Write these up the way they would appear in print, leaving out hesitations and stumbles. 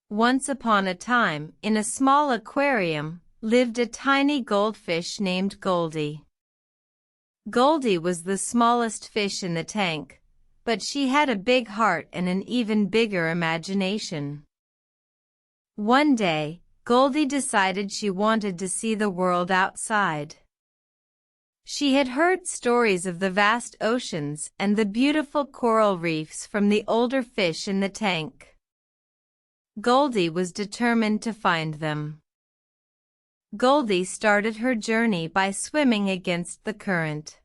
Once upon a time, in a small aquarium, lived a tiny goldfish named Goldie. Goldie was the smallest fish in the tank, but she had a big heart and an even bigger imagination. One day, Goldie decided she wanted to see the world outside. She had heard stories of the vast oceans and the beautiful coral reefs from the older fish in the tank. Goldie was determined to find them. Goldie started her journey by swimming against the current.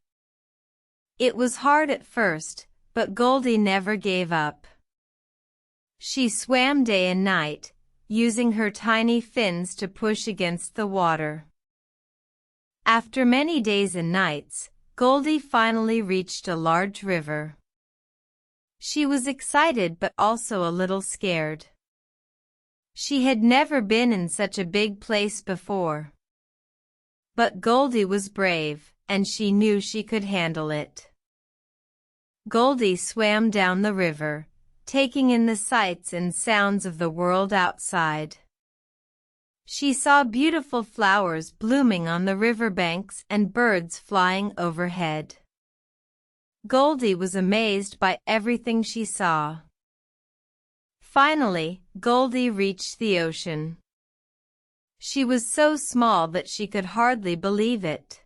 It was hard at first, but Goldie never gave up. She swam day and night, using her tiny fins to push against the water. After many days and nights, Goldie finally reached a large river. She was excited but also a little scared. She had never been in such a big place before. But Goldie was brave, and she knew she could handle it. Goldie swam down the river, taking in the sights and sounds of the world outside. She saw beautiful flowers blooming on the riverbanks and birds flying overhead. Goldie was amazed by everything she saw. Finally, Goldie reached the ocean. She was so small that she could hardly believe it.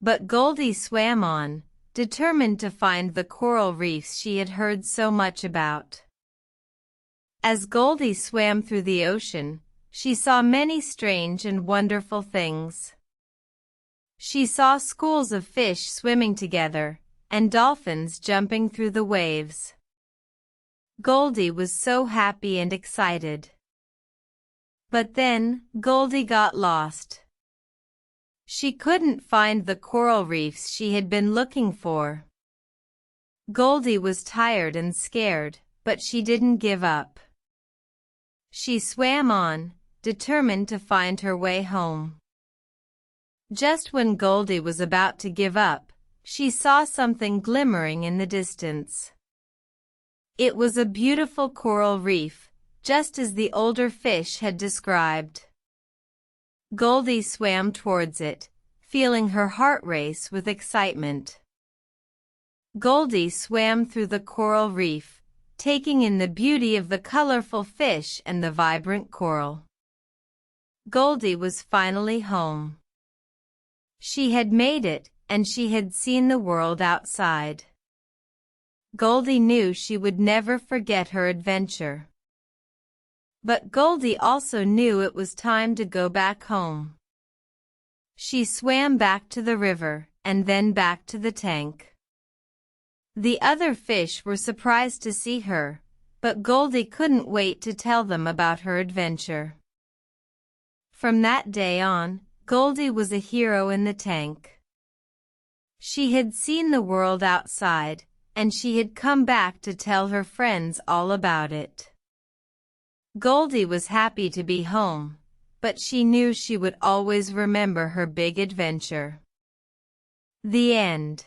But Goldie swam on, determined to find the coral reefs she had heard so much about. As Goldie swam through the ocean, she saw many strange and wonderful things. She saw schools of fish swimming together, and dolphins jumping through the waves. Goldie was so happy and excited. But then, Goldie got lost. She couldn't find the coral reefs she had been looking for. Goldie was tired and scared, but she didn't give up. She swam on, determined to find her way home. Just when Goldie was about to give up, she saw something glimmering in the distance. It was a beautiful coral reef, just as the older fish had described. Goldie swam towards it, feeling her heart race with excitement. Goldie swam through the coral reef, taking in the beauty of the colorful fish and the vibrant coral. Goldie was finally home. She had made it, and she had seen the world outside. Goldie knew she would never forget her adventure. But Goldie also knew it was time to go back home. She swam back to the river, and then back to the tank. The other fish were surprised to see her, but Goldie couldn't wait to tell them about her adventure. From that day on, Goldie was a hero in the tank. She had seen the world outside, and she had come back to tell her friends all about it. Goldie was happy to be home, but she knew she would always remember her big adventure. The end.